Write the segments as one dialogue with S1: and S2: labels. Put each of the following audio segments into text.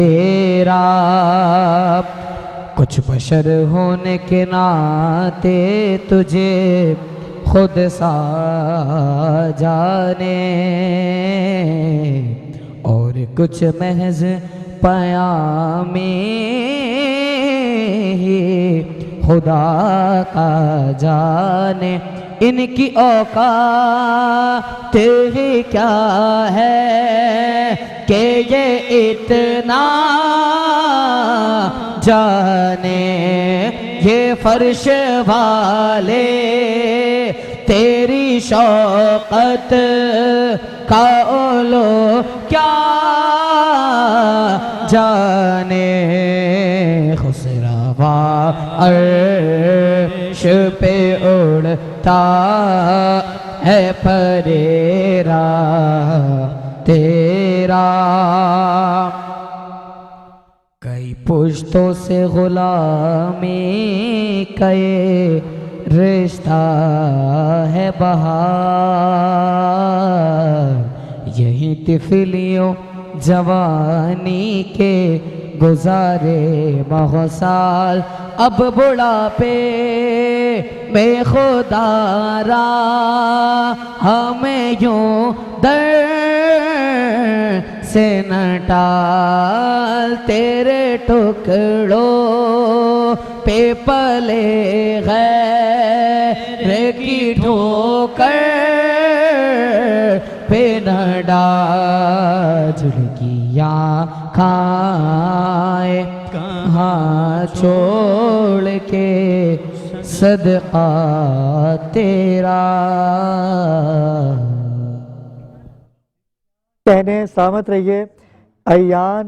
S1: تیرا کچھ بشر ہونے کے ناطے تجھے خود سا جانے، اور کچھ محض پیامی خدا کا جانے۔ ان کی اوقات ہی کیا ہے کہ یہ اتنا جانے، یہ فرش والے تیری شوقت کا اولو کیا جانے۔ خسروا عرش پہ اڑتا ہے پریرا تیرا، کئی پشتوں سے غلامی کا یہ رشتہ ہے بہار، یہی طفلیوں جوانی کے گزارے ماہ سال، اب بڑھاپے میں خدا را ہمیں یوں در سے نہ ٹال، تیرے ٹکڑوں پہ پلے غیر کی ٹھوکر پہ نہ ڈال، جھڑکیاں کھائے کہاں چھوڑ کے صدقہ تیرا۔
S2: کہنے سلامت رہیے ایان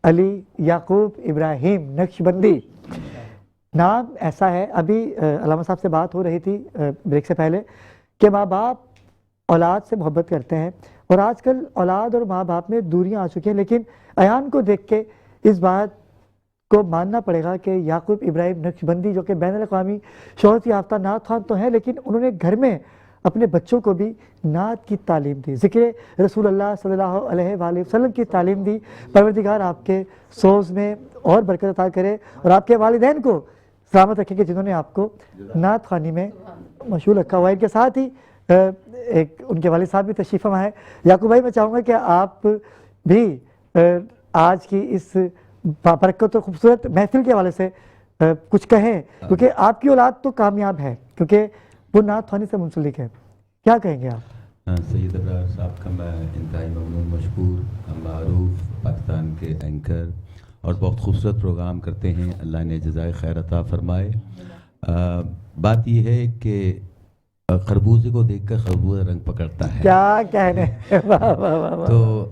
S2: علی یعقوب ابراہیم نقشبندی، نام ایسا ہے۔ ابھی علامہ صاحب سے بات ہو رہی تھی بریک سے پہلے کہ ماں باپ اولاد سے محبت کرتے ہیں، اور آج کل اولاد اور ماں باپ میں دوریاں آ چکی ہیں، لیکن ایان کو دیکھ کے اس بات کو ماننا پڑے گا کہ یعقوب ابراہیم نقشبندی جو کہ بین الاقوامی شہرت یافتہ نعت خوان تو ہیں، لیکن انہوں نے گھر میں اپنے بچوں کو بھی نعت کی تعلیم دی، ذکر رسول اللہ صلی اللہ علیہ وآلہ وسلم کی تعلیم دی۔ پروردگار آپ کے سوز میں اور برکت عطا کرے، اور آپ کے والدین کو سلامت رکھے کہ جنہوں نے آپ کو نعت خوانی میں مشغول رکھا ہوا ہے۔ ان کے ساتھ ہی ایک ان کے والد صاحب بھی تشریف فرما ہے۔ یعقوب بھائی، میں چاہوں گا کہ آپ بھی آج کی اس برکت اور خوبصورت محفل کے حوالے سے کچھ کہیں، کیونکہ آپ کی اولاد تو کامیاب ہے، کیونکہ وہ نعت خوانی سے منسلک ہے، کیا کہیں گے آپ؟
S3: سید ابرار صاحب کا میں انتہائی ممنون، مشکور، معروف پاکستان کے اینکر اور بہت خوبصورت پروگرام کرتے ہیں، اللہ نے جزائے خیر عطا فرمائے۔ بات یہ ہے کہ خربوزے کو دیکھ کر خربوزہ رنگ پکڑتا ہے،
S2: کیا کہنے۔
S3: تو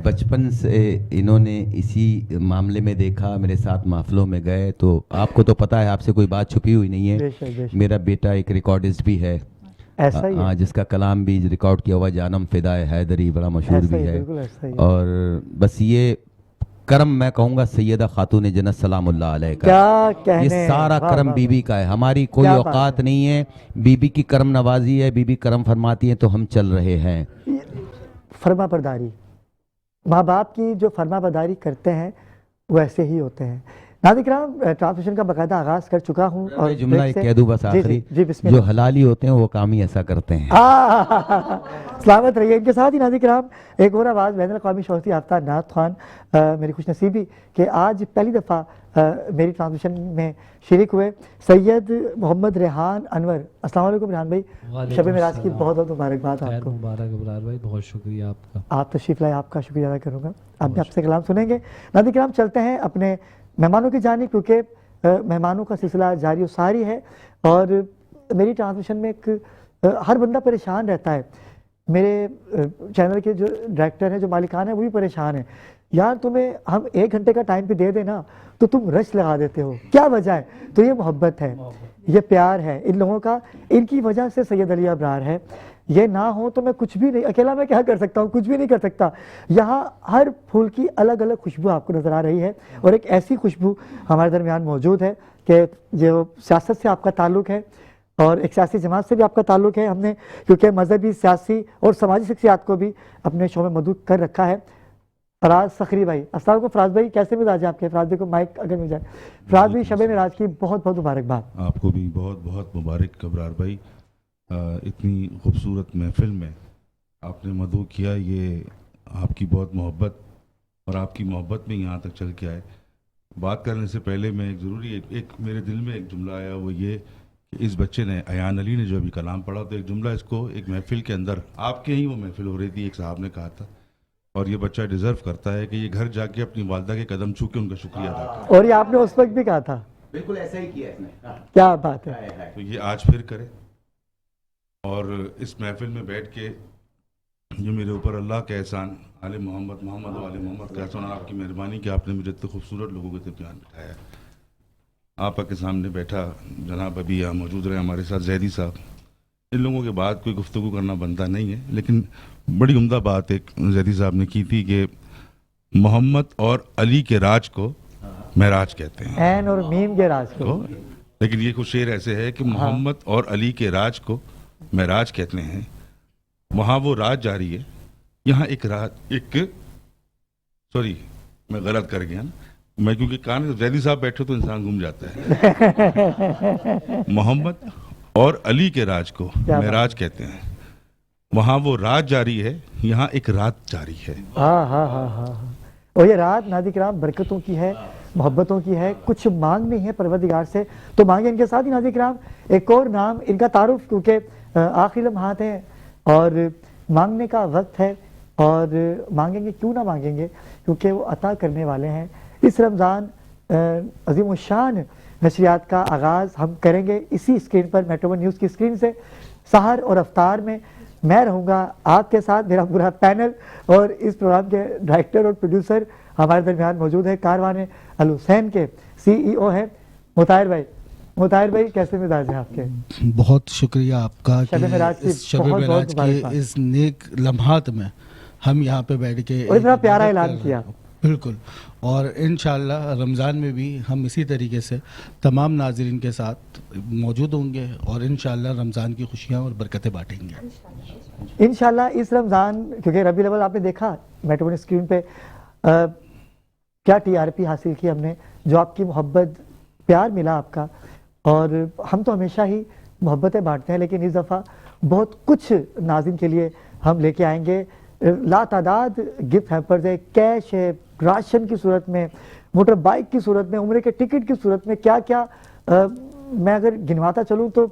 S3: بچپن سے انہوں نے اسی معاملے میں دیکھا، میرے ساتھ محفلوں میں گئے، تو آپ کو تو پتہ ہے، آپ سے کوئی بات چھپی ہوئی نہیں ہے، میرا بیٹا ایک ریکارڈسٹ بھی ہے،
S2: ایسا ہی
S3: جس کا کلام بھی ریکارڈ کیا ہوا جانم فدائے حیدری بڑا مشہور بھی ہے۔ اور بس یہ کرم میں کہوں گا سیدہ خاتون جنت سلام اللہ علیہ کا، یہ سارا کرم بی بی کا ہے، ہماری کوئی اوقات نہیں ہے، بی بی کی کرم نوازی ہے، بی بی کرم فرماتی ہیں تو ہم چل رہے ہیں۔
S2: فرما برداری، ماں باپ کی جو فرما برداری کرتے ہیں وہ ایسے ہی ہوتے ہیں۔ ناظرین کرام، ٹرانسمیشن کا باقاعدہ آغاز کر چکا ہوں، اور
S3: جملہ ایک کہہ دوں بس آخری، جو حلالی ہوتے ہیں وہ کام ہی ایسا کرتے ہیں۔
S2: سلامت رہیے۔ ان کے ساتھ ہی ناظرین کرام ایک اور آواز بین الاقوامی شہرت یافتہ نعت خوان، میری خوش نصیبی کہ آج پہلی دفعہ میری ٹرانسمیشن میں شریک ہوئے سید محمد ریحان انور۔ السلام علیکم ریحان بھائی، شب معراج کی بہت بہت مبارکباد آپ کو۔
S4: مبارک ابرار بھائی، بہت شکریہ آپ کا،
S2: آپ تشریف لائے، آپ کا شکریہ ادا کروں گا۔ آپ بھی آپ سے کلام سنیں گے۔ ناظرین کرام چلتے ہیں اپنے مہمانوں کی جانب، کیونکہ مہمانوں کا سلسلہ جاری و ساری ہے، اور میری ٹرانسمیشن میں ایک ہر بندہ پریشان رہتا ہے، میرے چینل کے جو ڈائریکٹر ہیں، جو مالکان ہیں، وہ بھی پریشان ہیں، یار تمہیں ہم 1 گھنٹے کا ٹائم پہ دے دینا تو تم رش لگا دیتے ہو، کیا وجہ ہے؟ تو یہ محبت ہے، یہ پیار ہے ان لوگوں کا، ان کی وجہ سے سید علی ابرار ہے۔ یہ نہ ہو تو میں کچھ بھی نہیں، اکیلا میں کیا کر سکتا ہوں، کچھ بھی نہیں کر سکتا۔ یہاں ہر پھول کی الگ الگ خوشبو آپ کو نظر آ رہی ہے، اور ایک ایسی خوشبو ہمارے درمیان موجود ہے کہ جو سیاست سے آپ کا تعلق ہے، اور ایک سیاسی جماعت سے بھی آپ کا تعلق ہے، ہم نے کیونکہ مذہبی، سیاسی اور سماجی شخصیات کو بھی اپنے شو میں مدعو کر رکھا ہے۔ فراز سخری بھائی، السلام علیکم فراز بھائی، کیسے مزاج ہے آپ کے؟ فراز بھائی کو مائک اگر مل جائے. فراز بھائی شب معراج کی بہت بہت مبارکباد.
S5: آپ کو بھی بہت بہت مبارک ابرار بھائی. اتنی خوبصورت محفل میں آپ نے مدعو کیا، یہ آپ کی بہت محبت اور آپ کی محبت میں یہاں تک چل کے آئے. بات کرنے سے پہلے میں ایک میرے دل میں ایک جملہ آیا، وہ یہ کہ اس بچے نے، ایان علی نے جو ابھی کلام پڑھا، تو ایک جملہ اس کو ایک محفل کے اندر، آپ کے ہی وہ محفل ہو رہی تھی، ایک صاحب نے کہا تھا، اور یہ بچہ ڈیزرو کرتا ہے کہ یہ گھر جا کے اپنی والدہ کے قدم چھو کے ان کا شکریہ ادا کرے.
S2: اور یہ آپ نے اس وقت بھی کہا تھا.
S3: بالکل ایسا ہی کیا اس نے.
S2: کیا بات ہے.
S5: تو یہ آج پھر کرے، اور اس محفل میں بیٹھ کے جو میرے اوپر اللہ کا احسان، آل محمد و آل محمد کا احسان، آپ کی مہربانی کہ آپ نے مجھے اتنے خوبصورت لوگوں کے درمیان بٹھایا. آپ کے سامنے بیٹھا جناب ابھی یہاں موجود رہے ہمارے ساتھ زیدی صاحب. ان لوگوں کے بعد کوئی گفتگو کرنا بنتا نہیں ہے، لیکن بڑی عمدہ بات ایک زیدی صاحب نے کی تھی کہ محمد اور علی کے راج کو معراج کہتے ہیں،
S2: عین اور میم کے راج کو.
S5: لیکن یہ کچھ شعر ایسے ہے کہ محمد اور علی کے راج کو معراج کہتے ہیں. وہاں وہ راج جاری ہے، یہاں سوری میں غلط کر گیا نا، میں کیونکہ کان زیدی صاحب بیٹھے تو انسان گم جاتا ہے. محمد اور علی کے راج کو معراج کہتے ہیں. وہاں وہ رات جاری ہے، یہاں ایک رات جاری ہے.
S2: ہاں ہاں ہاں ہاں. اور یہ رات ناظرین کرام برکتوں کی ہے، محبتوں کی ہے. کچھ مانگنی ہے پروردگار سے تو مانگے. ان کے ساتھ ہی ناظرین کرام ایک اور نام، ان کا تعارف، کیونکہ آخری لمحات ہیں اور مانگنے کا وقت ہے، اور مانگیں گے کیوں نہ مانگیں گے، کیونکہ وہ عطا کرنے والے ہیں. اس رمضان عظیم الشان نشریات کا آغاز ہم کریں گے اسی اسکرین پر، میٹرو ون نیوز کی اسکرین سے. سحر اور افطار میں میں رہوں گا آپ کے ساتھ، میرا پورا پینل، اور اس پروگرام کے ڈائریکٹر اور پروڈیوسر ہمارے درمیان موجود ہے، کاروان الحسین کے CEO ہیں مطاہر بھائی. مطاہر بھائی کیسے مزاج ہیں آپ کے؟
S6: بہت شکریہ آپ کا کہ
S2: اس
S6: شب معراج کے اس نیک لمحات میں ہم یہاں پہ بیٹھ کے
S2: اور اتنا پیارا اعلان کیا.
S6: بالکل. اور انشاءاللہ رمضان میں بھی ہم اسی طریقے سے تمام ناظرین کے ساتھ موجود ہوں گے اور انشاءاللہ رمضان کی خوشیاں اور برکتیں بانٹیں گے
S2: انشاءاللہ. اس رمضان کیونکہ ربیع الاول آپ نے دیکھا میٹرو ون اسکرین پہ کیا TRP حاصل کی ہم نے، جو آپ کی محبت، پیار ملا آپ کا. اور ہم تو ہمیشہ ہی محبتیں بانٹتے ہیں، لیکن اس دفعہ بہت کچھ ناظرین کے لیے ہم لے کے آئیں گے. لا تعداد گفٹ ہیمپرز ہے، کیش ہے، راشن کی صورت میں، موٹر بائک کی صورت میں، عمرے کے ٹکٹ کی صورت میں، کیا کیا میں اگر گنواتا چلوں تو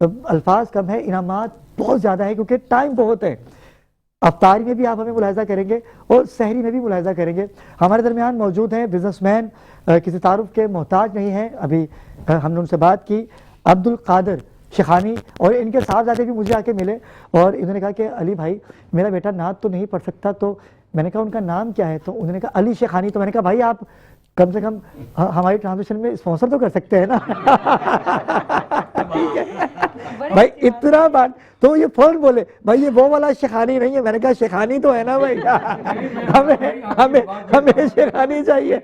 S2: الفاظ کم ہے. انعامات بہت زیادہ ہے کیونکہ ٹائم بہت ہے. افطاری میں بھی آپ ہمیں ملاحظہ کریں گے اور سحری میں بھی ملاحظہ کریں گے. ہمارے درمیان موجود ہیں بزنس مین، کسی تعارف کے محتاج نہیں ہیں. ابھی ہم نے ان سے بات کی، عبد القادر شیخانی، اور ان کے صاحبزادے بھی مجھے آ کے ملے اور انہوں نے کہا کہ علی بھائی میرا بیٹا نعت تو نہیں پڑھ سکتا، تو میں نے کہا ان کا نام کیا ہے؟ تو انہوں نے کہا علی شیخانی. تو میں نے کہا بھائی آپ کم سے کم ہماری ٹرانزیکشن میں اسپانسر تو کر سکتے ہیں نا. ٹھیک ہے بھائی، اتنا بات. تو یہ فون بولے بھائی یہ وہ والا شیخانی نہیں ہے. میں نے کہا شیخانی تو ہے نا بھائی، ہمیں شیخانی چاہیے.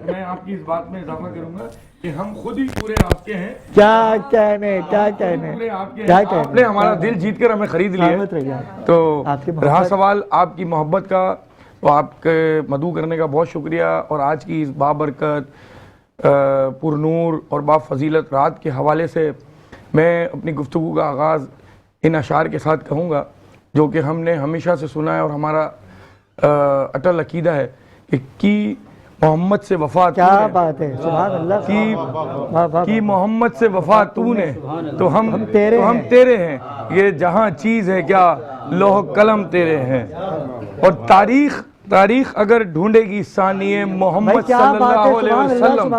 S7: میں آپ کی اس بات میں اضافہ کروں گا کہ ہم خود ہی پورے آپ کے ہیں.
S2: کیا کہنے
S7: آپ نے ہمارا دل جیت کر ہمیں خرید لیا. تو رہا سوال آپ کی محبت کا، تو آپ کے مدعو کرنے کا بہت شکریہ. اور آج کی اس بابرکت، پر نور اور با فضیلت رات کے حوالے سے میں اپنی گفتگو کا آغاز ان اشعار کے ساتھ کہوں گا جو کہ ہم نے ہمیشہ سے سنا ہے اور ہمارا اٹل عقیدہ ہے کہ کی محمد سے وفا
S2: کیا بات ہے، سبحان اللہ،
S7: کی محمد سے وفا تو نے تو ہم تیرے ہیں. یہ جہاں چیز ہے کیا لوح قلم تیرے ہیں. اور تاریخ اگر ڈھونڈے گی ثانی محمد صلی اللہ علیہ وسلم،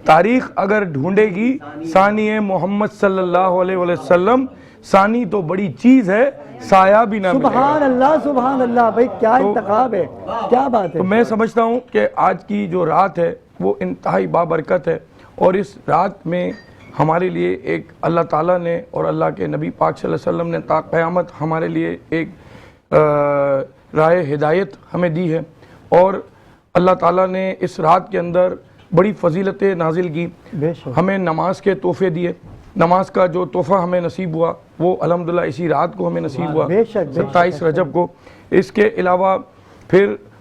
S7: تاریخ اگر ڈھونڈے گی ثانی محمد صلی اللہ علیہ وسلم، ثانی تو بڑی چیز ہے سایہ بھی نہ ملے.
S2: سبحان اللہ سبحان اللہ. بھائی کیا انتخاب ہے، کیا بات ہے.
S7: تو میں سمجھتا ہوں کہ آج کی جو رات ہے وہ انتہائی بابرکت ہے. اور اس رات میں ہمارے لیے ایک اللہ تعالیٰ نے اور اللہ کے نبی پاک صلی اللہ علیہ وسلم نے تا قیامت ہمارے لیے ایک راہ ہدایت ہمیں دی ہے. اور اللہ تعالیٰ نے اس رات کے اندر بڑی فضیلتیں نازل کی. ہمیں نماز کے تحفے دیے. نماز کا جو تحفہ ہمیں نصیب ہوا وہ الحمدللہ اسی رات کو ہمیں نصیب ہوا، 27 رجب کو. اس کے علاوہ پھر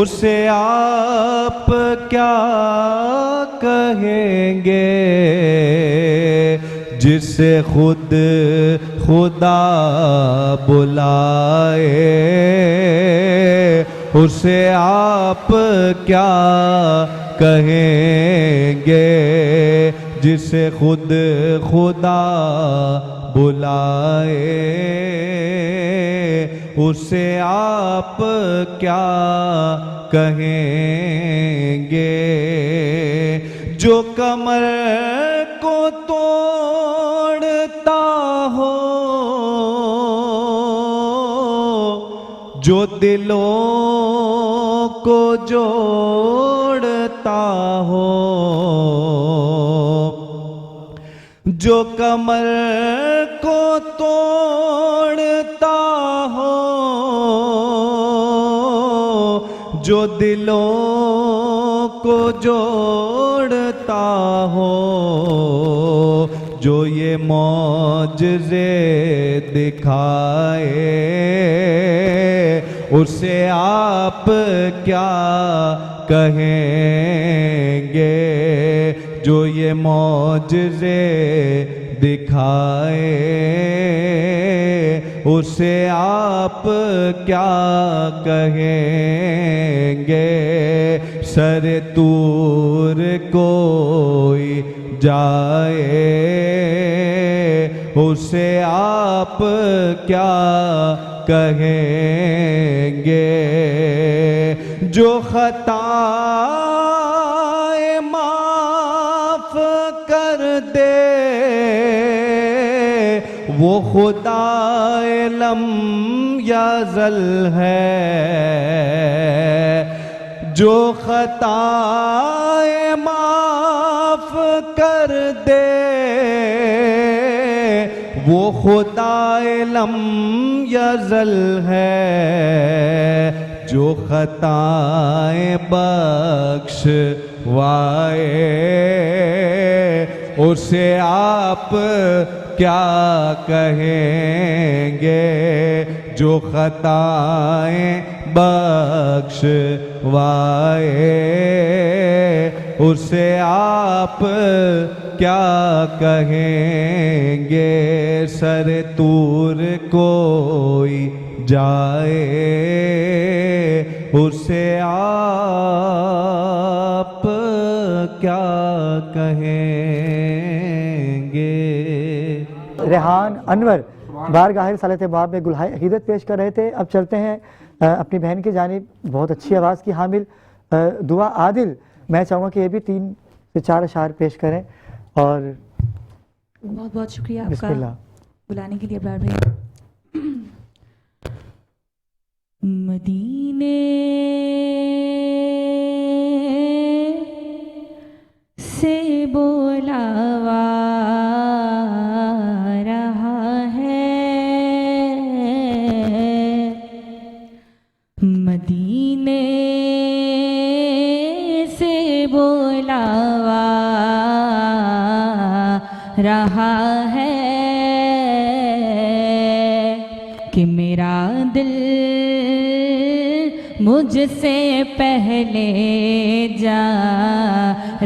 S8: اسے آپ کیا کہیں گے جسے خود خدا بلائے، اسے آپ کیا کہیں گے جسے خود خدا بلائے، اسے آپ کیا کہیں گے جو کمر کو توڑتا ہو، جو دلوں کو جوڑتا ہو، جو کمر کو توڑتا ہو، جو دلوں کو جوڑتا ہو، جو یہ معجزے دکھائے، اسے آپ کیا کہیں گے جو یہ معجزے دکھائے، اسے آپ کیا کہیں گے سر طور کوئی جائے، اسے آپ کیا کہیں گے جو خطائیں معاف کر دے، وہ خدا لم یزل ہے، جو خطائیں معاف کر دے، وہ خدا لم یزل ہے، جو خطائیں بخشوائے، اسے آپ کیا کہیں گے جو خطائیں بخشوائے، اسے آپ کیا کہیں گے سر طور کوئی جائے، اسے آپ کیا کہیں گے۔
S2: ریحان انور بارگاہ رسالت باب میں گلہائے عقیدت پیش کر رہے تھے۔ اب چلتے ہیں اپنی بہن کی جانب، بہت اچھی آواز کی حامل دعا عادل، میں چاہوں گا کہ یہ بھی 3 سے 4 اشعار پیش کریں۔ اور
S9: بہت بہت شکریہ آپ
S2: بسم
S9: کا
S2: اللہ
S9: بلانے کے لیے ابرار بھائی۔ مدینے سے بولاوا رہا ہے، مدینے سے بولاوا رہا ہے کہ میرا دل مجھ سے پہلے جا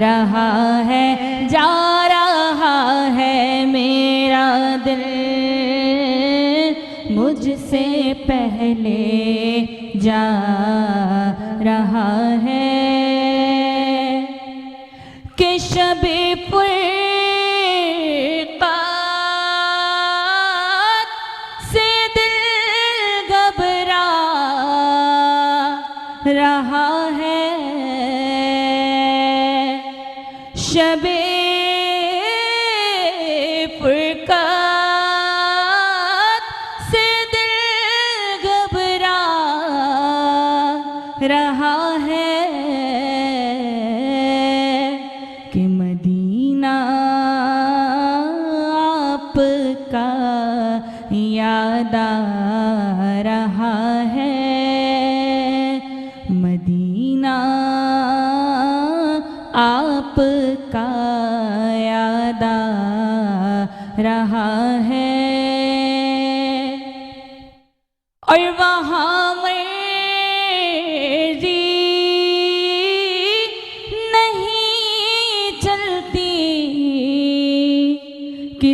S9: رہا ہے، جا رہا ہے میرا دل مجھ سے پہلے جا رہا ہے کہ شب فرقات سے دل گھبرا رہا ہے، شب فرقات سے دل گھبرا رہا ہے کہ مدینہ آپ کا یاد آ رہا ہے، مدینہ آپ کا یاد آ رہا ہے، اور وہاں مرضی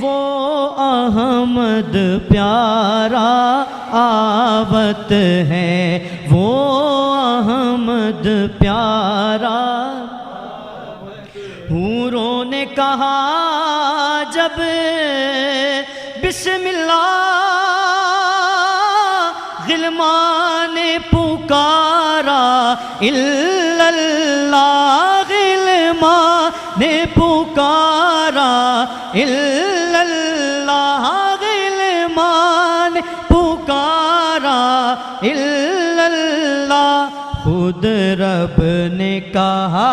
S10: وہ احمد پیارا آوت ہے، وہ احمد پیارا۔ حوروں نے کہا جب بسم اللہ، غلمان نے پکارا الا اللہ، غلمان نے پکارا الا اللہ، غلمان نے پکارا الا اللہ۔ خود رب نے کہا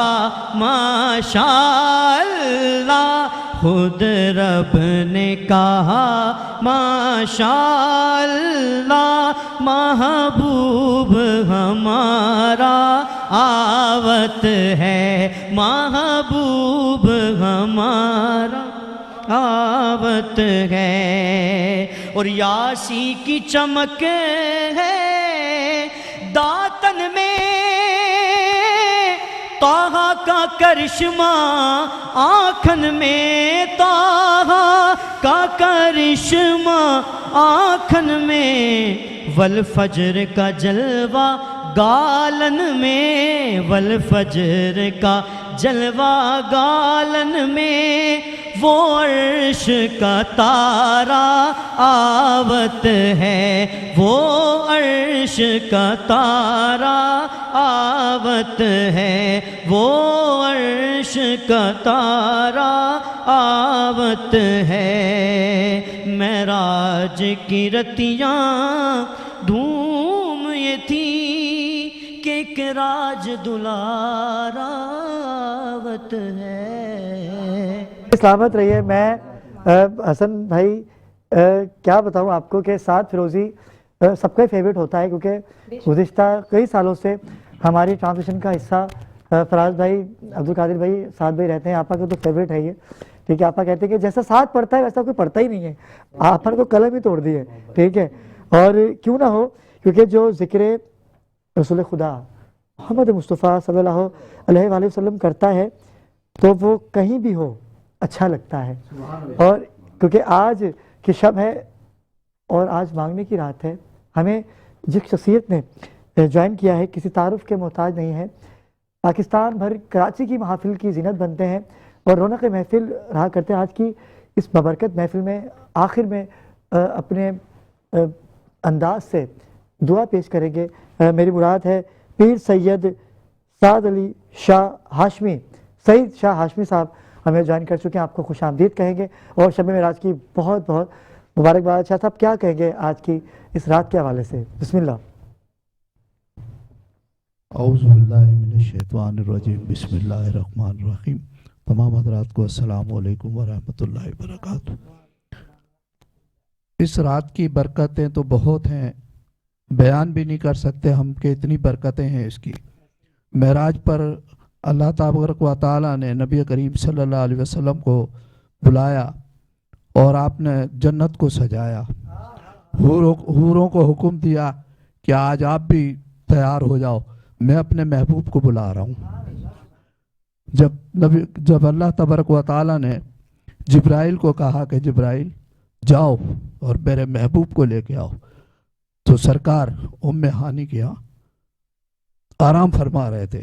S10: ماشاء اللہ، خود رب نے کہا ماشاء اللہ، محبوب ہمارا آوت ہے، محبوب ہمارا آوت ہے۔ اور یاسی کی چمک ہے داتن میں، طہ کا کرشمہ آنکھن میں، طہ کا کرشمہ آنکھن میں، والفجر کا جلوہ گالن میں، والفجر کا جلوہ گالن میں، وہ عرش کا تارا آوت ہے، وہ عرش کا تارا آوت ہے، وہ عرش کا تارا آوت ہے۔ معراج کی رتیاں دھوم یہ تھی کہ ایک راج دلاراوت ہے۔
S2: سلامت رہیے۔ میں حسن بھائی کیا بتاؤں آپ کو کہ سعد فیروزی سب کا فیوریٹ ہوتا ہے، کیونکہ گزشتہ کئی سالوں سے ہماری ٹرانسلیشن کا حصہ فراز بھائی، عبدالقادر بھائی، سعد بھائی رہتے ہیں۔ آپا کا تو فیوریٹ ہے یہ، ٹھیک ہے۔ آپا کہتے ہیں کہ جیسا سعد پڑھتا ہے ویسا کوئی پڑھتا ہی نہیں ہے، آپا نے تو قلم ہی توڑ دی ہے، ٹھیک ہے۔ اور کیوں نہ ہو، کیونکہ جو ذکر رسول خدا محمد مصطفیٰ صلی اللہ علیہ وآلہ وسلم کرتا ہے تو وہ کہیں بھی ہو اچھا لگتا ہے۔ اور کیونکہ آج کی شب ہے اور آج مانگنے کی رات ہے، ہمیں جس شخصیت نے جوائن کیا ہے کسی تعارف کے محتاج نہیں ہے، پاکستان بھر کراچی کی محافل کی زینت بنتے ہیں اور رونق محفل رہا کرتے ہیں۔ آج کی اس ببرکت محفل میں آخر میں اپنے انداز سے دعا پیش کریں گے۔ میری مراد ہے پیر سید سعد علی شاہ ہاشمی، سعید شاہ ہاشمی صاحب ہمیں جوائن کر چکے ہیں، آپ کو خوش آمدید کہیں گے اور شب معراج کی بہت بہت مبارکباد۔ شاہ صاحب کیا کہیں گے آج کی اس رات کے حوالے سے؟ بسم اللہ۔
S6: اعوذ باللہ من الشیطان الرجیم، بسم اللہ الرحمن الرحیم۔ تمام حضرات کو السلام علیکم ورحمۃ اللہ وبرکاتہ۔ اس رات کی برکتیں تو بہت ہیں، بیان بھی نہیں کر سکتے ہم کہ اتنی برکتیں ہیں اس کی۔ معراج پر اللہ تبارک و تعالیٰ نے نبی کریم صلی اللہ علیہ وسلم کو بلایا اور آپ نے جنت کو سجایا، حوروں کو حکم دیا کہ آج آپ بھی تیار ہو جاؤ، میں اپنے محبوب کو بلا رہا ہوں۔ جب اللہ تبارک و تعالیٰ نے جبرائیل کو کہا کہ جبرائیل جاؤ اور میرے محبوب کو لے کے آؤ، تو سرکار ام ہانی کے یہاں آرام فرما رہے تھے۔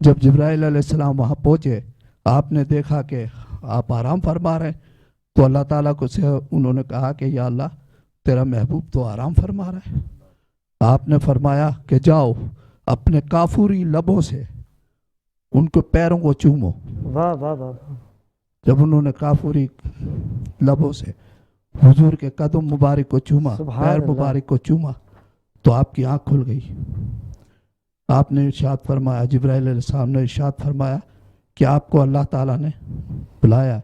S6: جب جبرائیل علیہ السلام وہاں پہنچے، آپ نے دیکھا کہ آپ آرام فرما رہے ہیں، تو اللہ تعالیٰ کو سے انہوں نے کہا کہ یا اللہ تیرا محبوب تو آرام فرما رہا ہے۔ آپ نے فرمایا کہ جاؤ اپنے کافوری لبوں سے ان کے پیروں کو چومو۔
S2: واہ واہ واہ۔
S6: جب انہوں نے کافوری لبوں سے حضور کے قدم مبارک کو چوما، پیر مبارک کو چوما، تو آپ کی آنکھ کھل گئی۔ آپ نے ارشاد فرمایا، جبرائیل علیہ السلام نے ارشاد فرمایا کہ آپ کو اللہ تعالیٰ نے بلایا،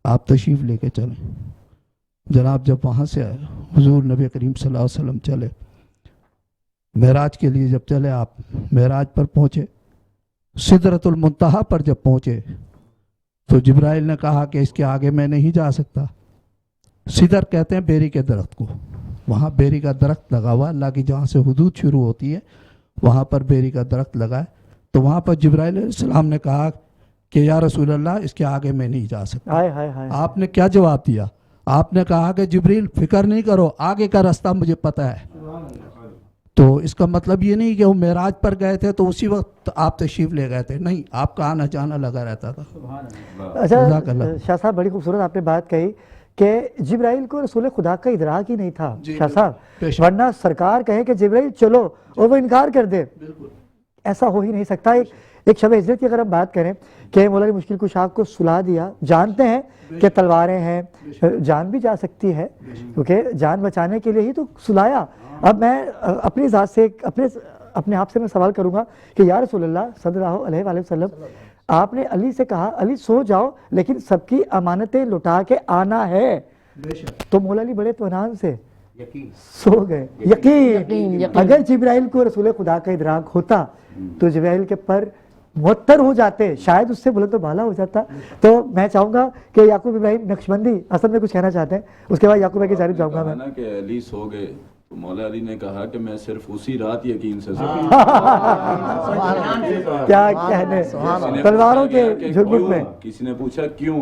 S6: آپ تشریف لے کے چلیں۔ جناب جب وہاں سے حضور نبی کریم صلی اللہ علیہ وسلم چلے معراج کے لیے، جب چلے آپ معراج پر پہنچے، سدرۃ المنتہا پر جب پہنچے تو جبرائیل نے کہا کہ اس کے آگے میں نہیں جا سکتا۔ سدر کہتے ہیں بیری کے درخت کو، وہاں بیری کا درخت لگا ہوا، اللہ کی جہاں سے حدود شروع ہوتی ہے وہاں پر بیری کا درخت لگا ہے۔ تو وہاں پر جبرائیل علیہ السلام نے کہا کہ یا رسول اللہ اس کے آگے میں نہیں جا سکتا.
S2: ہائے ہائے ہائے.
S6: آپ نے کیا جواب دیا؟ آپ نے کہا کہ جبریل فکر نہیں کرو، آگے کا راستہ مجھے پتہ ہے. تو اس کا مطلب یہ نہیں کہ وہ معراج پر گئے تھے تو اسی وقت آپ تشریف لے گئے تھے، نہیں، آپ کا آنا جانا لگا رہتا تھا.
S2: اچھا شاہ صاحب، بڑی خوبصورت آپ نے بات کہی کہ جبرائیل کو رسول خدا کا ادراک ہی نہیں تھا شاہ صاحب، ورنہ سرکار کہیں کہ جبرائیل چلو اور وہ انکار کر دے، ایسا ہو ہی نہیں سکتا. ایک شب ہجرت کی اگر ہم بات کریں کہ مولا علی مشکل کشا کو سلا دیا، جانتے ہیں کہ تلواریں ہیں، جان بھی جا سکتی ہے کیونکہ جان بچانے کے لیے ہی تو سلایا. اب میں اپنی ذات سے اپنے آپ سے میں سوال کروں گا کہ یا رسول اللہ صلی اللہ علیہ وآلہ وسلم، آپ نے علی سے کہا علی سو جاؤ لیکن سب کی امانتیں لٹا کے آنا ہے، تو مولا علی بڑے اطمینان سے سو گئے. یقین اگر جبرائیل کو رسول خدا کا ادراک ہوتا تو جبرائیل کے پر معطر ہو جاتے، شاید اس سے بلند و بالا ہو جاتا. تو میں چاہوں گا کہ یعقوب ابراہیم نقشبندی اصل میں کچھ کہنا چاہتے ہیں، اس کے بعد یعقوب بھائی کی جانب جاؤں گا میں.
S11: کہ علی سو گئے تو مولا علی نے کہا کہ میں صرف اسی رات یقین سے
S2: کیا کہنے تلواروں کے جھرمٹ میں.
S11: کسی نے پوچھا کیوں؟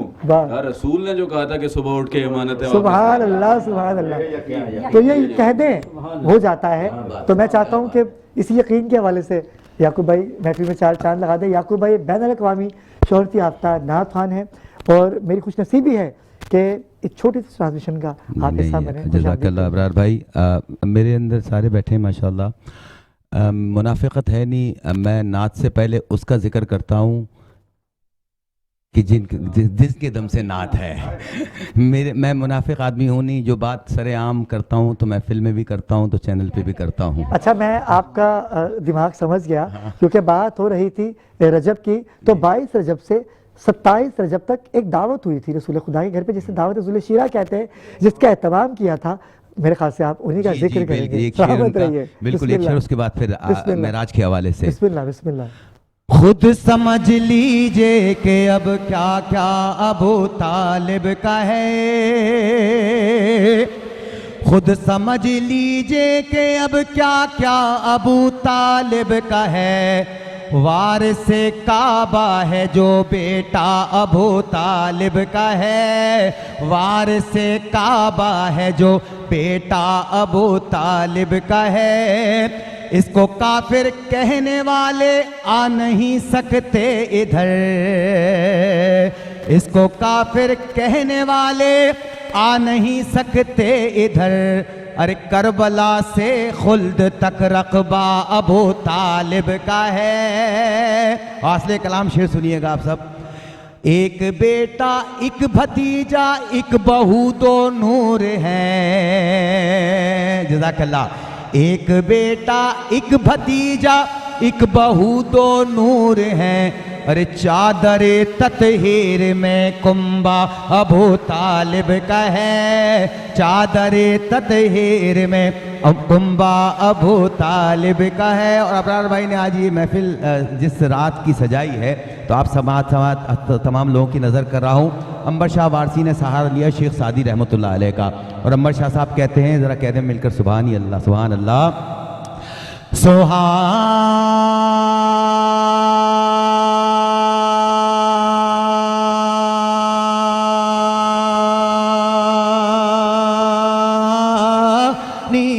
S11: رسول نے جو کہا تھا کہ صبح اٹھ کے امانت ہے.
S2: سبحان اللہ سبحان اللہ. تو یہ کہہ دیں ہو جاتا ہے. تو میں چاہتا ہوں کہ اسی یقین کے حوالے سے یعقوب بھائی محفل میں چار چاند لگا دیں. یعقوب بھائی بین الاقوامی شہرت یافتہ نعت خوان ہیں اور میری خوش نصیبی ہے کہ ایک چھوٹی سی ٹرانسمیشن کا آپ حصہ بنے.
S3: جزاک اللہ ابرار بھائی. میرے اندر سارے بیٹھے ہیں ماشاءاللہ، منافقت ہے نہیں. میں نعت سے پہلے اس کا ذکر کرتا ہوں کہ جس کے دم سے نعت ہے. میں منافق آدمی ہوں نہیں، جو بات سر عام کرتا ہوں تو محفل میں بھی کرتا ہوں تو چینل پہ بھی کرتا ہوں.
S2: اچھا میں آپ کا دماغ سمجھ گیا کیونکہ بات ہو رہی تھی رجب کی، تو 22 رجب سے 27 رجب تک ایک دعوت ہوئی تھی رسول خدا کے گھر پہ جسے دعوت ذل شیرہ کہتے ہیں، جس کا اہتمام کیا تھا. میرے خیال سے آپ انہی کا ذکر کریں گے. سلامت رہیے.
S3: بالکل ایک شعر اس کے بعد پھر معراج کے حوالے سے.
S2: بسم اللہ بسم اللہ.
S8: خود سمجھ لیجئے کہ اب کیا کیا ابو طالب کا ہے، خود سمجھ لیجئے کہ اب کیا کیا ابو طالب کا ہے. وارث کعبہ ہے جو بیٹا ابو طالب کا ہے، وارث کعبہ ہے جو بیٹا ابو طالب کا ہے. اس کو کافر کہنے والے آ نہیں سکتے ادھر، اس کو کافر کہنے والے آ نہیں سکتے ادھر. ارے کربلا سے خلد تک رقبہ ابو طالب کا ہے. حاصل کلام شعر سنیے گا آپ سب. ایک بیٹا ایک بھتیجا ایک بہو دو نور ہیں. جزاک اللہ. ایک بیٹا ایک بھتیجا ایک بہو دو نور ہیں. ارے چادر تطہیر میں کنبہ ابو طالب کا ہے، چادر تطہیر میں کنبہ ابو طالب کا ہے. اور ابرار بھائی نے آج یہ محفل جس رات کی سجائی ہے تو آپ سماعت تمام لوگوں کی نظر کر رہا ہوں. انبر شاہ وارسی نے سہارا لیا شیخ سعدی رحمۃ اللہ علیہ کا، اور انبر شاہ صاحب کہتے ہیں، ذرا کہتے ہیں مل کر سبحان اللہ سبحان اللہ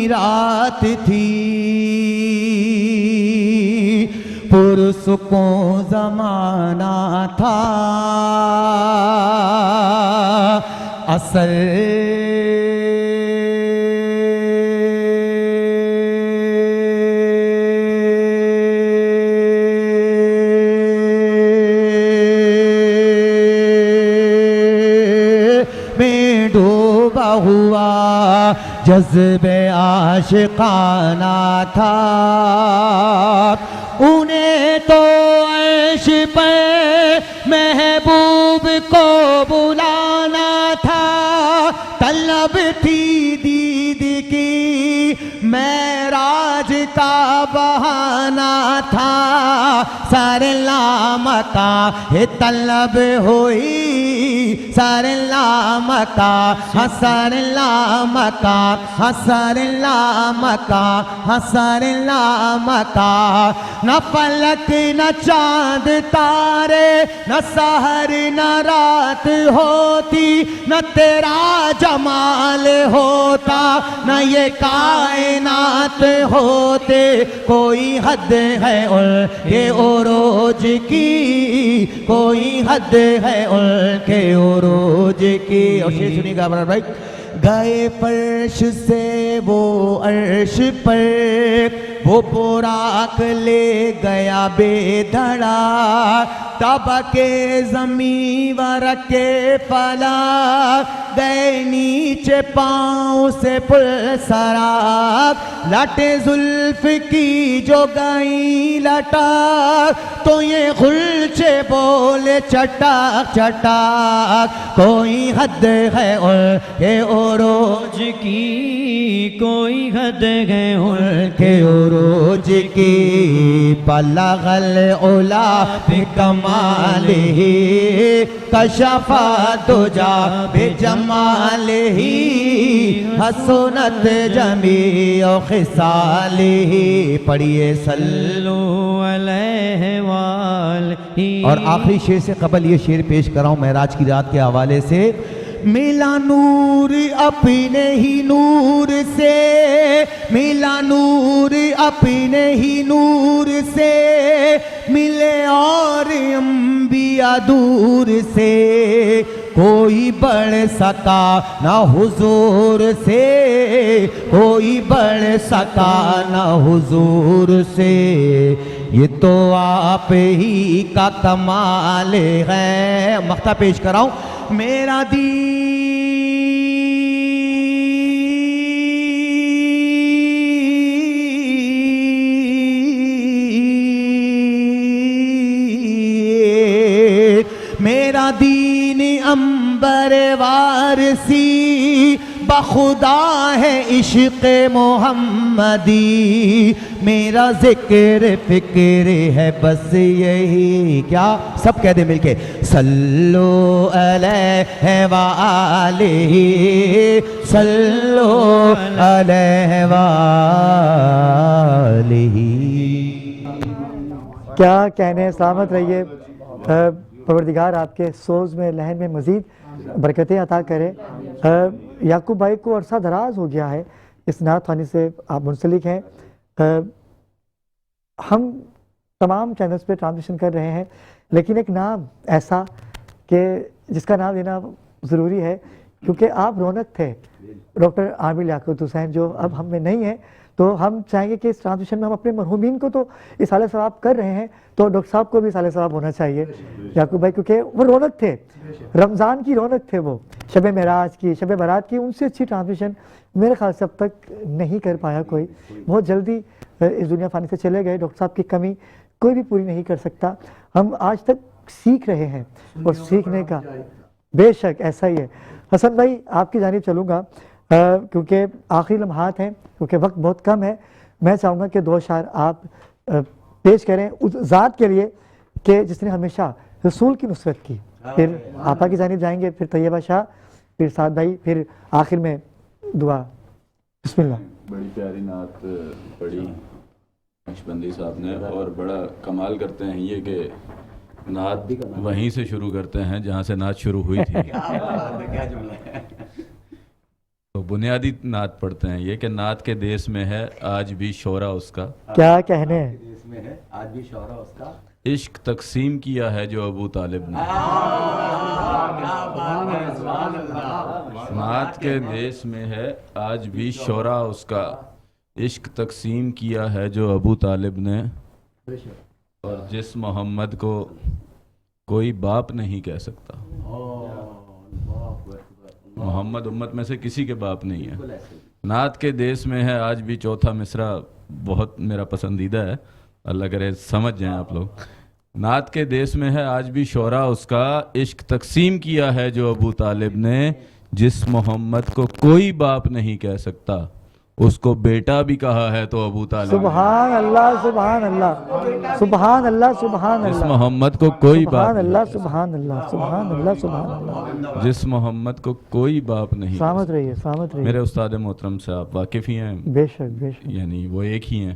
S8: رات تھی پرسکون زمانہ تھا، اصل میں ڈوبا ہوا جذب عاشقانہ تھا. انہیں تو عیش پہ محبوب کو بلانا تھا، طلب تھی دید کی معراج کا بہانہ تھا. سارے لامکا ہے طلب ہوئی سارے لامکا سارے لامکا سارے لامکا سارے لامکا نہ فلک نہ چاند تارے نہ سحر نہ رات ہوتی نہ تیرا جمال ہوتا نہ یہ کائنات ہوتے کوئی حد ہے ان کے عروج کی کوئی حد ہے ان کے عروج کی اور شیر سنی گا برار بھائی گئے فرش سے وہ عرش پر وہ براق لے گیا بے دھڑا تب کے زمین ورکے فلا گئے نیچے پاؤں سے پل سراب لٹ زلف کی جو گئی لٹاک تو یہ غلچے بولے چٹاک چٹاک کوئی حد ہے ان کے عروج کی کوئی حد ہے ان کے عروج کی بلغ العلا بکمالہ کشف الدجا بجمالہ حسنت جمیع خصالہ پڑھیے صلو علیہ وآلہ اور آخری شعر سے قبل یہ شعر پیش کر رہا ہوں معراج کی رات کے حوالے سے ملا نور اپنے ہی نور سے ملا نور اپنے ہی نور سے ملے اور انبیاء دور سے کوئی بڑھ سکا نہ حضور سے کوئی بڑھ سکا نہ حضور سے یہ تو آپ ہی کا کمال ہے مقطع پیش کر رہا ہوں میرا میرا دین انبر وارسی بخدا ہے عشق محمدی میرا ذکر فکر ہے بس یہی کیا سب کہہ دیں مل کے صلو علیہ وآلہ صلو علیہ وآلہ
S2: کیا کہنے سلامت رہیے پروردگار آپ کے سوز میں لہن میں مزید برکتیں عطا کرے یعقوب بھائی کو عرصہ دراز ہو گیا ہے اس نعت خوانی سے آپ منسلک ہیں ہم تمام چینلز پہ ٹرانسمیشن کر رہے ہیں لیکن ایک نام ایسا کہ جس کا نام لینا ضروری ہے کیونکہ آپ رونق تھے ڈاکٹر عامر لیاقت حسین جو اب ہم میں نہیں ہیں تو ہم چاہیں گے کہ اس ٹرانسمیشن میں ہم اپنے مرحومین کو تو اصالہ ثواب کر رہے ہیں تو ڈاکٹر صاحب کو بھی اصالہ ثواب ہونا چاہیے یعقوب بھائی کیونکہ وہ رونق تھے رمضان کی رونق تھے وہ شب معراج کی شب برات کی ان سے اچھی ٹرانسمیشن میرے خیال سے اب تک نہیں کر پایا کوئی بہت جلدی اس دنیا فانی سے چلے گئے ڈاکٹر صاحب کی کمی کوئی بھی پوری نہیں کر سکتا ہم آج تک سیکھ رہے ہیں اور سیکھنے کا بے شک ایسا ہی ہے حسن بھائی آپ کی جانب چلوں گا کیونکہ آخری لمحات ہیں کیونکہ وقت بہت کم ہے میں چاہوں گا کہ دو اشعار آپ پیش کریں اس ذات کے لیے کہ جس نے ہمیشہ رسول کی نصرت کی پھر آپا کی جانب جائیں گے پھر طیبہ شاہ پھر سعد بھائی پھر آخر میں دعا بسم اللہ
S11: بڑی پیاری نعت پڑھی نقشبندی صاحب نے اور بڑا کمال کرتے ہیں یہ کہ نعت وہیں سے شروع کرتے ہیں جہاں سے نعت شروع ہوئی تھی تو بنیادی نعت پڑھتے ہیں یہ کہ نعت کے دیس میں ہے آج بھی شعرا اس کا
S2: کیا کہنے ہیں
S8: آج بھی شعرا اس کا
S11: عشق تقسیم کیا ہے جو ابو طالب نے نعت کے دیس میں ہے آج بھی شعرا اس کا عشق تقسیم کیا ہے جو ابو طالب نے اور جس محمد کو کوئی باپ نہیں کہہ سکتا محمد امت میں سے کسی کے باپ نہیں ہے نعت کے دیس میں ہے آج بھی چوتھا مصرع بہت میرا پسندیدہ ہے اللہ کرے سمجھ جائیں آپ لوگ نعت کے دیس میں ہے آج بھی شعرا اس کا عشق تقسیم کیا ہے جو ابو طالب نے جس محمد کو کوئی باپ نہیں کہہ سکتا اس کو بیٹا بھی کہا ہے تو ابو طالب.
S2: سبحان اللہ سبحان اللہ سبحان اللہ سبحان
S11: جس
S2: اللہ
S11: محمد کو کوئی باپ
S2: سبحان
S11: نہیں,
S2: اللہ سبحان اللہ سبحان اللہ سبحان اللہ.
S11: جس محمد کو کوئی باپ نہیں.
S2: سلامت رہیے سلامت رہیے.
S11: میرے استاد محترم سے آپ واقف ہی ہیں,
S2: بے شک بے شک,
S11: یعنی وہ ایک ہی ہیں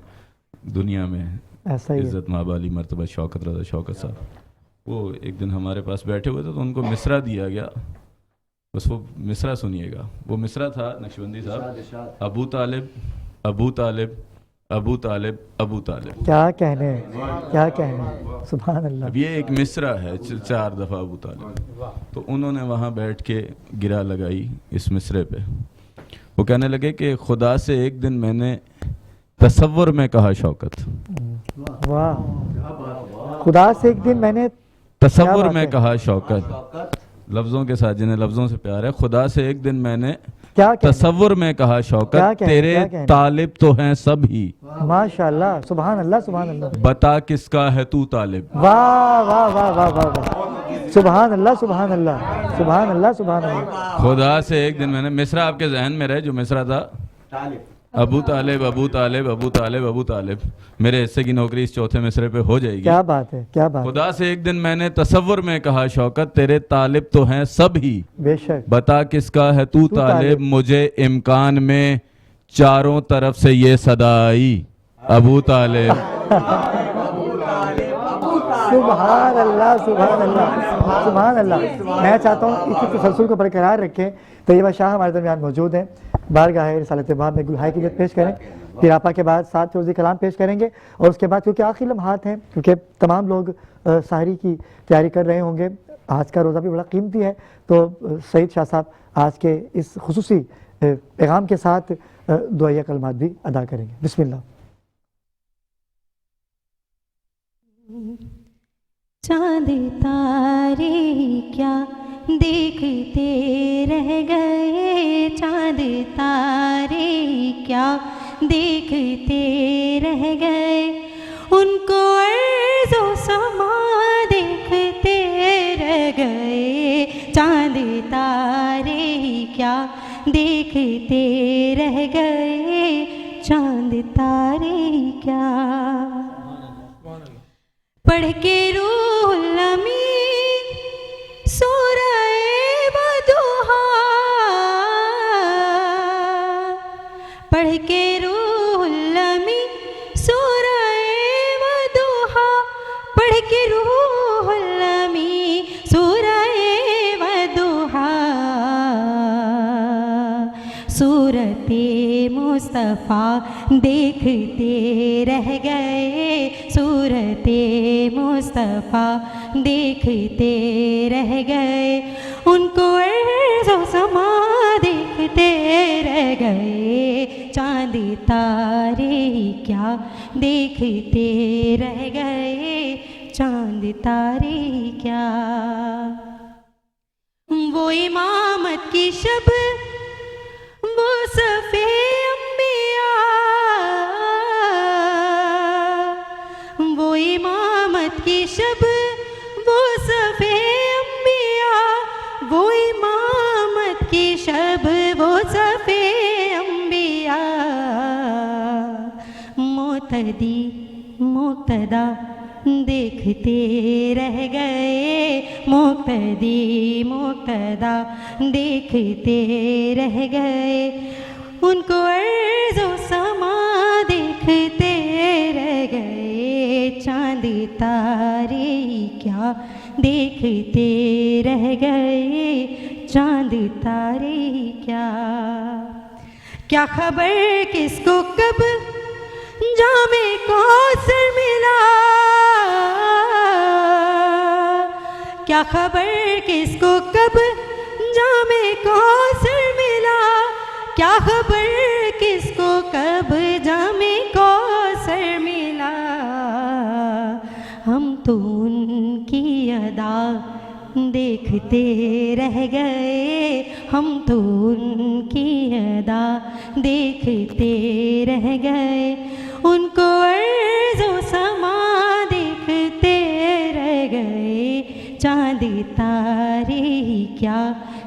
S11: دنیا میں,
S2: ایسا ہی ہے.
S11: عزت مآب علی مرتبہ شوکت رضا شوکت صاحب. وہ ایک دن ہمارے پاس بیٹھے ہوئے تھے تو ان کو مصرع دیا گیا, بس وہ مصرع سنیے گا. وہ مصرع تھا نقشبندی صاحب, ابو طالب ابو طالب ابو طالب ابو طالب.
S2: کیا کہنے کیا کہنے, سبحان اللہ.
S11: اب یہ ایک مصرع ہے 4 دفعہ ابو طالب. تو انہوں نے وہاں بیٹھ کے گرا لگائی اس مصرع پہ. وہ کہنے لگے کہ خدا سے ایک دن میں نے تصور میں کہا شوکت,
S2: واہ, خدا سے ایک دن میں نے
S11: تصور میں کہا شوکت, لفظوں کے ساتھ جنہیں لفظوں سے پیار ہے. خدا سے ایک دن میں نے تصور میں کہا شوکت, تیرے طالب تو ہیں سب ہی.
S2: ماشاءاللہ سبحان اللہ سبحان اللہ.
S11: بتا کس کا ہے تو طالب.
S2: واہ واہ واہ واہ واہ, سبحان اللہ سبحان اللہ سبحان اللہ سبحان اللہ.
S11: خدا سے ایک دن میں نے, مصرع آپ کے ذہن میں رہے جو مصرع تھا, ابو طالب ابو طالب ابو طالب ابو طالب. میرے حصے کی نوکری اس چوتھے مصرے پہ ہو جائے گی.
S2: کیا بات ہے کیا بات.
S11: خدا سے ایک دن میں نے تصور میں کہا شوکت, تیرے طالب تو ہیں سب ہی.
S2: بے شک.
S11: بتا کس کا ہے تو طالب. مجھے امکان میں چاروں طرف سے یہ صدا آئی, ابو طالب.
S2: سبحان اللہ سبحان اللہ سبحان اللہ. میں چاہتا ہوں اس تسلسل کو برقرار رکھیں. طیبہ شاہ ہمارے درمیان موجود ہیں, بارگاہ رسالت باب میں گلہائے کی نیت پیش کریں. پھر آپا کے بعد 7 روزی کلام پیش کریں گے, اور اس کے بعد کیونکہ آخری لمحات ہیں, کیونکہ تمام لوگ سحری کی تیاری کر رہے ہوں گے, آج کا روزہ بھی بڑا قیمتی ہے, تو سعید شاہ صاحب آج کے اس خصوصی پیغام کے ساتھ دعائیہ کلمات بھی ادا کریں گے. بسم اللہ.
S9: چاند تارے کیا دیکھتے رہ گئے, چاند تارے کیا دیکھتے رہ گئے, ان کو عرض و سما دیکھتے رہ گئے. چاند تارے کیا دیکھتے رہ گئے, چاند تارے کیا. پڑھ کے روح الامین سورہ ودوحا, پڑھ کے روح الامین سورہ ودوحا, پڑھ کے روح الامین سورہ ودوحا. صورت مصطفیٰ دیکھتے رہ گئے, صورت مصطفیٰ دیکھتے رہ گئے, ان کو عرض و سما دیکھتے رہ گئے. چاند تارے کیا دیکھتے رہ گئے, چاند تارے کیا. وہ امامت کی شب, وہ صفِ انبیاء, وہ امامت کی شب, وہ صفِ انبیاء, وہ امامت کی شب, وہ صفِ انبیاء. مقتدی مقتدا دیکھتے رہ گئے, مقتدی مقتدا دیکھتے رہ گئے, ان کو عرض و سما دیکھتے رہ گئے. چاند تارے کیا دیکھتے رہ گئے, چاند تارے کیا. کیا خبر کس کو کب جام کوثر ملا, کیا خبر کس کو کب جام کوثر ملا, کیا خبر کس کو کب جام کوثر ملا. ہم تو ان کی ادا دیکھتے رہ گئے, ہم تو ان کی ادا دیکھتے رہ گئے, ان کو عرض و سما دیکھتے رہ گئے. چاند تارے کیا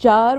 S12: 4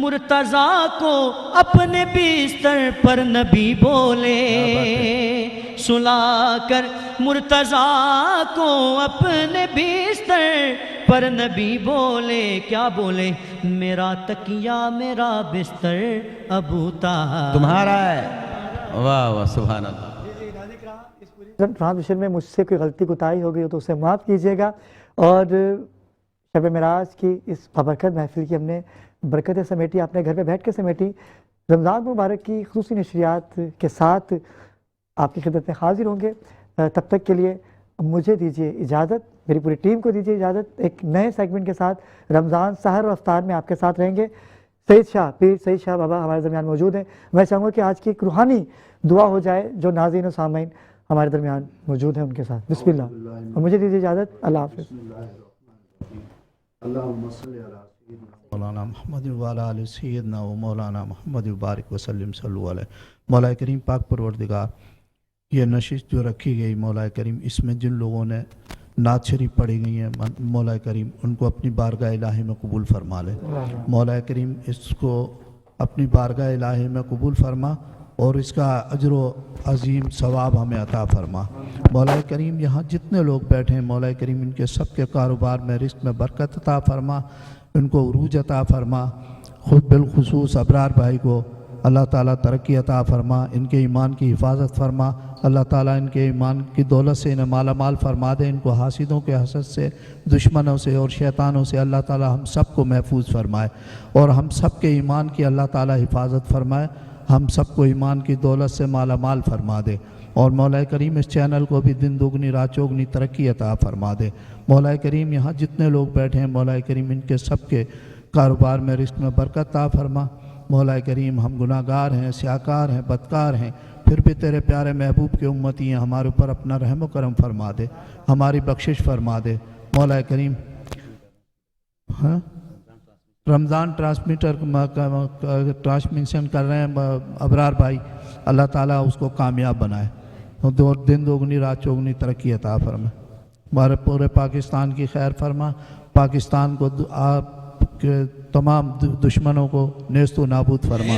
S10: مرتضیٰ کو اپنے بستر پر نبی بولے، سلا کر مرتضیٰ کو اپنے بستر پر نبی بولے، کیا بولے؟ میرا تکیہ میرا بستر ابو طالب
S3: تمہارا ہے۔ واہ واہ سبحان اللہ۔
S2: ٹرانسمیشن میں مجھ سے کوئی غلطی کوتاہی ہو گئی ہو تو اسے معاف کیجیے گا، اور شب معراج کی اس بابرکت محفل کی ہم نے برکتیں سمیٹی، آپ نے گھر پہ بیٹھ کے سمیٹی۔ رمضان مبارک کی خصوصی نشریات کے ساتھ آپ کی خدمت میں حاضر ہوں گے، تب تک کے لیے مجھے دیجیے اجازت، میری پوری ٹیم کو دیجیے اجازت۔ ایک نئے سیگمنٹ کے ساتھ رمضان سحر و افطار میں آپ کے ساتھ رہیں گے۔ سعید شاہ، پیر سعید شاہ بابا ہمارے درمیان موجود ہیں۔ میں چاہوں گا کہ آج کی ایک روحانی دعا ہو جائے جو ناظرین و سامعین ہمارے درمیان موجود ہیں ان کے ساتھ۔ بسم اللہ، اور مجھے دیجیے اجازت۔ اللہ حافظ۔
S6: مولانا محمد وعلی آل سیدنا و مولانا محمد بارک وسلم صلی علیہ۔ مولا کریم پاک پروردگار، یہ نشست جو رکھی گئی مولا کریم، اس میں جن لوگوں نے نعت شریف پڑھی گئی ہیں مولا کریم ان کو اپنی بارگاہ الہی میں قبول فرما لے۔ مولا کریم اس کو اپنی بارگاہ الہی میں قبول فرما اور اس کا اجر و عظیم ثواب ہمیں عطا فرما۔ مولا کریم یہاں جتنے لوگ بیٹھے ہیں مولا کریم ان کے سب کے کاروبار میں رزق میں برکت عطا فرما، ان کو عروج عطا فرما۔ خود بالخصوص ابرار بھائی کو اللہ تعالیٰ ترقی عطا فرما، ان کے ایمان کی حفاظت فرما، اللہ تعالیٰ ان کے ایمان کی دولت سے انہیں مالا مال فرما دے، ان کو حاسدوں کے حسد سے، دشمنوں سے اور شیطانوں سے اللہ تعالیٰ ہم سب کو محفوظ فرمائے، اور ہم سب کے ایمان کی اللہ تعالیٰ حفاظت فرمائے، ہم سب کو ایمان کی دولت سے مالا مال فرما دے، اور مولا کریم اس چینل کو بھی دن دوگنی رات چوگنی ترقی عطا فرما دے۔ مولا کریم یہاں جتنے لوگ بیٹھے ہیں مولا کریم ان کے سب کے کاروبار میں رزق میں برکت عطا فرما۔ مولا کریم ہم گناہ گار ہیں، سیاکار ہیں، بدکار ہیں، پھر بھی تیرے پیارے محبوب کے امتی ہیں، ہمارے اوپر اپنا رحم و کرم فرما دے، ہماری بخشش فرما دے۔ مولا کریم رمضان ٹرانسمیشن کر رہے ہیں ابرار بھائی، اللہ تعالیٰ اس کو کامیاب بنائے، دن دوگنی رات چوگنی ترقی عطا فرمائے، ہمارے پورے پاکستان کی خیر فرما، پاکستان کو آپ کے تمام دشمنوں کو نیست و نابود فرما۔